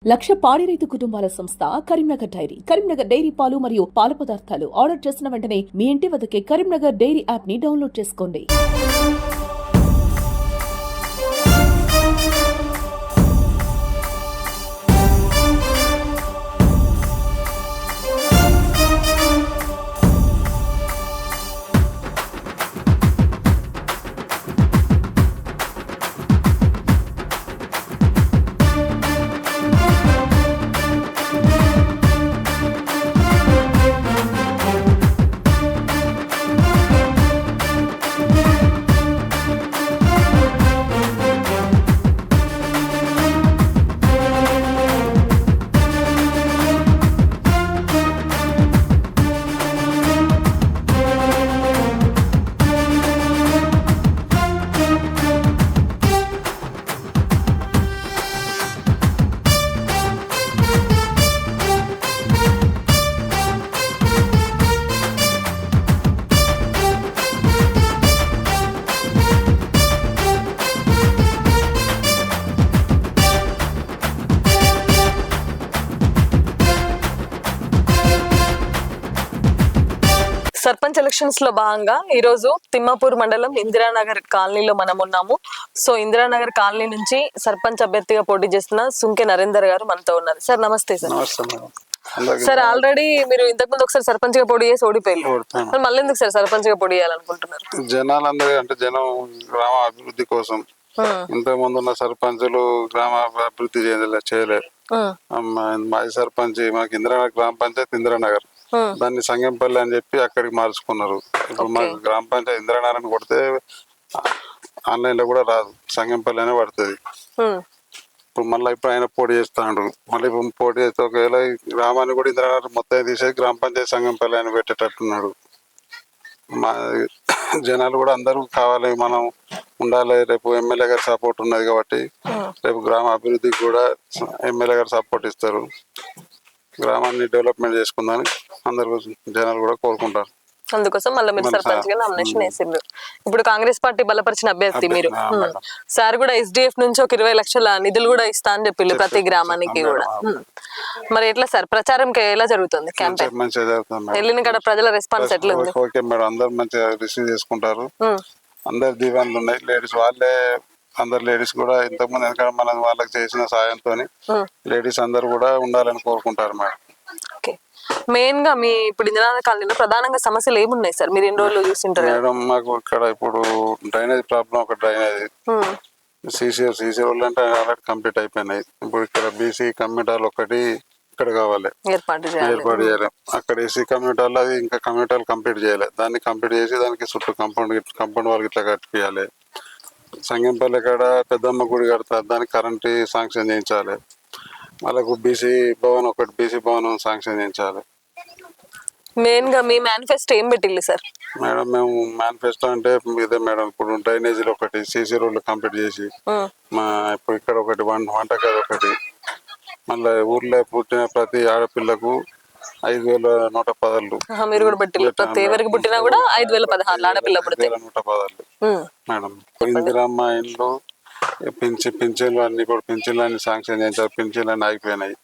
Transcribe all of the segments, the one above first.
లక్ష పాడి రైతు కుటుంబాల సంస్థ కరీంనగర్ డైరీ. కరీంనగర్ డైరీ పాలు మరియు పాల పదార్థాలు ఆర్డర్ చేసిన వెంటనే మీ ఇంటి వద్దకే కరీంనగర్ డైరీ యాప్ ని డౌన్లోడ్ చేసుకోండి. సర్పంచ్ ఎలక్షన్స్ లో భాగంగా ఈ రోజు తిమ్మాపూర్ మండలం ఇందిరానగర్ కాలనీలో మనం ఉన్నాము. సో ఇందిరానగర్ కాలనీ నుంచి సర్పంచ్ అభ్యర్థిగా పోటీ చేస్తున్న సుంకె నరేందర్ గారు మనతో ఉన్నారు. సార్ నమస్తే. సార్ సార్ ఆల్రెడీ మీరు ఇంతకు ముందు ఒకసారి సర్పంచ్ గా పోటీ చేసి ఓడిపోయారు, మళ్ళీ ఎందుకు సార్ సర్పంచ్ గా పోటీ చేయాలనుకుంటున్నారు? జనాలందరూ అంటే జనం గ్రామ అభివృద్ధి కోసం ఇంతకు ముందు ఉన్న సర్పంచులు గ్రామ అభివృద్ధి చేయలేరు. మాజీ సర్పంచ్ మాకు ఇందిరానగర్ గ్రామ పంచాయతీ ఇందిరానగర్, దాన్ని సంగంపల్లి అని చెప్పి అక్కడికి మార్చుకున్నారు. ఇప్పుడు మాకు గ్రామ పంచాయతీ ఇందిరానగర్ కొడితే ఆన్లైన్ లో కూడా రాదు, సంగంపల్లి అనే పడుతుంది. ఇప్పుడు మళ్ళీ ఇప్పుడు ఆయన పోటీ చేస్తాడు. మళ్ళీ ఇప్పుడు పోటీ చేస్తే ఒకవేళ గ్రామాన్ని కూడా ఇందిరానగర్ మొత్తం తీసేసి గ్రామ పంచాయతీ సంగంపల్లి అని పెట్టేటట్టున్నాడు. మా జనాలు కూడా అందరూ కావాలి, మనం ఉండాలి. రేపు ఎమ్మెల్యే గారి సపోర్ట్ ఉన్నది కాబట్టి రేపు గ్రామ అభివృద్ధికి కూడా ఎమ్మెల్యే గారు సపోర్ట్ ఇస్తారు. గ్రామాన్ని డెవలప్మెంట్ చేసుకుందని అందరు జనాలు కూడా కోరుకుంటారు. అందుకోసం మళ్ళీ మీరు సర్పంచ్ గా నామినేషన్ వేసిండ్రు. ఇప్పుడు కాంగ్రెస్ పార్టీ బలపరిచిన అభ్యర్థి మీరు. సార్ కూడా SDF నుంచి ఒక 20 లక్షల నిధులు కూడా ఇస్తా అని చెప్పిండు ప్రతి గ్రామానికి కూడా. మరి ఎట్లా సార్ ప్రచారం ఎలా జరుగుతుంది క్యాంపెయిన్? వెళ్ళిన కాడ ప్రజల రెస్పాన్స్ ఎట్లా ఉంది? ఓకే మేడం, అందరు మంచిగా రిసీవ్ చేసుకుంటారు. అందరు దీవెనలు ఉన్నాయి. లేడీస్ వాళ్ళే అందరు లేడీస్ కూడా ఇంతకుముందు ఎందుకంటే మనం వాళ్ళకి చేసిన సాయంతో లేడీస్ అందరు కూడా ఉండాలని కోరుకుంటారు మేడం. మెయిన్ గా మీ ఇప్పుడు ఇందిరానగర్ కాలనీలో ప్రధానంగా సమస్యలు ఏమున్నాయి సార్? మీరు ఎన్ని రోజులు చూసింటారు మేడం? మాకు ఇక్కడ ఇప్పుడు డ్రైనేజ్ ప్రాబ్లం, ఒక డ్రైనేజ్ సీసీ రోడ్లు అంటే ఆల్రెడీ కంప్లీట్ అయిపోయినాయి. ఇప్పుడు ఇక్కడ బీసీ కమ్యూనిటాలు ఒకటి ఇక్కడ కావాలి, ఏర్పాటు చేయాలి. అక్కడ ఏసీ కమ్యూనిటాలు అది ఇంకా కమ్యూనిటాలు కంప్లీట్ చేయలేదు. దాన్ని కంప్లీట్ చేసి దానికి చుట్టూ కంపౌండ్ వాళ్ళకి ఇట్లా కట్టిపియాలి. సంగంపల్లి కాడ పెద్దమ్మ గుడి కడతారు, దానికి కరెంట్ శాంక్షన్ చేయించాలి. వాళ్ళకు బీసీ భవనం శాంక్షన్ చేయించాలి. మెయిన్ గా మీ మేనిఫెస్టో ఏం పెట్టిల్లు సార్? మేడం మేము మేనిఫెస్టో అంటే ఇదే మేడం, ఇప్పుడు డ్రైనేజీలు ఒకటి, సీసీ రోడ్లు కంప్లీట్ చేసి, మా ఇప్పుడు ఇక్కడ ఒకటి వంటగది ఒకటి, మళ్ళీ ఊర్లో పుట్టిన ప్రతి ఆడపిల్లకు 5,110. మీరు కూడా పెట్టిల్లు, ప్రతి ఎవరికి పుట్టినా కూడా 5,016 ఆడపిల్ల పుడితే 110 మేడం. ఇందిరమ్మ ఇండ్లు పింఛన్లు అన్ని కూడా పింఛన్లు అన్ని శాంక్షన్ చేయించారు. పింఛన్లు అన్ని ఆగిపోయినాయి.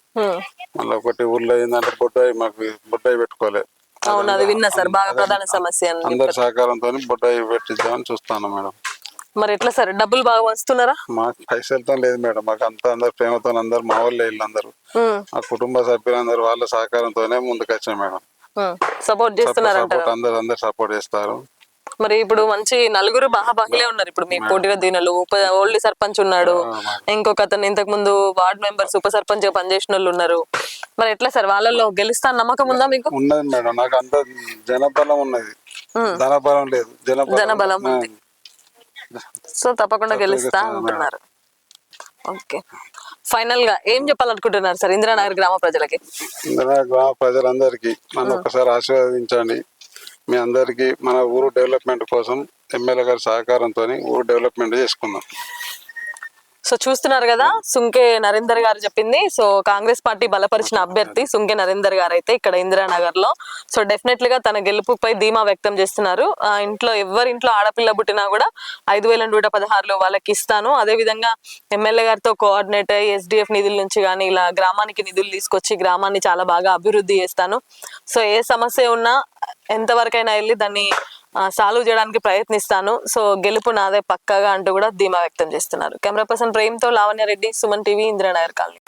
మళ్ళీ ఒకటి ఊర్లో ఏంటంటే బొడ్డాయి పెట్టుకోలేదు. అవును, అది విన్నా సార్, బాగా ప్రధాన సమస్య. అందరి సహకారంతో బొడ్డాయి పెట్టిద్దామని చూస్తాను మేడం. మరి ఎట్లా సార్, డబ్బులు బాగా వస్తున్నారా? మాకు పైసలతో లేదు మేడం, మాకు అంతా అందరు ప్రేమతో అందరు మా వాళ్ళే వీళ్ళందరూ మా కుటుంబ సభ్యులందరూ వాళ్ళ సహకారంతోనే ముందుకు వచ్చాం మేడం. సపోర్ట్ చేస్తున్నారు, అందరు సపోర్ట్ చేస్తారు. మరి ఇప్పుడు మంచి నలుగురు మహాబాహులే ఉన్నారు. ఇప్పుడు మీ పోటీలో దీనిలో ఓల్డ్ సర్పంచ్ ఉన్నాడు, ఇంకొక అతను ఇంతకు ముందు వార్డ్ మెంబర్స్ ఉప సర్పంచ్ గా పనిచేసిన వాళ్ళు ఉన్నారు. మరి ఎట్లా సార్, వాళ్ళలో గెలుస్తా నమ్మకం ఉందా మీకు? ఉన్నది మేడం, నాకు అంత జనబలం ఉన్నది, ధనబలం లేదు, జనబలం ఉంది. సో తప్పకుండా గెలుస్తా అంటున్నారు. ఓకే, ఫైనల్ గా ఏం చెప్పాలనుకుంటున్నారు సార్ ఇందిరానగర్ గ్రామ ప్రజలకి? ఇందిరానగర్ గ్రామ ప్రజలందరికీ నన్ను ఒకసారి ఆశీర్వదించండి. మీ అందరికి మన ఊరు డెవలప్మెంట్ కోసం ఎమ్మెల్యే గారి సహకారంతో ఊరు డెవలప్మెంట్ చేసుకుందాం. సో చూస్తున్నారు కదా, సుంకే నరేందర్ గారు చెప్పింది. సో కాంగ్రెస్ పార్టీ బలపరిచిన అభ్యర్థి సుంకే నరేందర్ గారు అయితే ఇక్కడ ఇందిరానగర్ లో. సో డెఫినెట్లీ గా తన గెలుపుపై ధీమా వ్యక్తం చేస్తున్నారు. ఇంట్లో ఎవరింట్లో ఆడపిల్ల పుట్టినా కూడా 5,116 వాళ్ళకి ఇస్తాను, అదే విధంగా ఎమ్మెల్యే గారితో కోఆర్డినేట్ అయ్యి SDF నిధుల నుంచి కానీ ఇలా గ్రామానికి నిధులు తీసుకొచ్చి గ్రామాన్ని చాలా బాగా అభివృద్ధి చేస్తాను. సో ఏ సమస్య ఉన్నా ఎంతవరకైనా వెళ్ళి దాన్ని సాల్వ్ చేయడానికి ప్రయత్నిస్తాను. సో గెలుపు నాదే పక్కాగా అంటూ కూడా ధీమా వ్యక్తం చేస్తున్నారు. కెమెరా పర్సన్ ప్రేమ్తో లావణ్య రెడ్డి, సుమన్ టీవీ, ఇందిరానగర్ కాలనీ.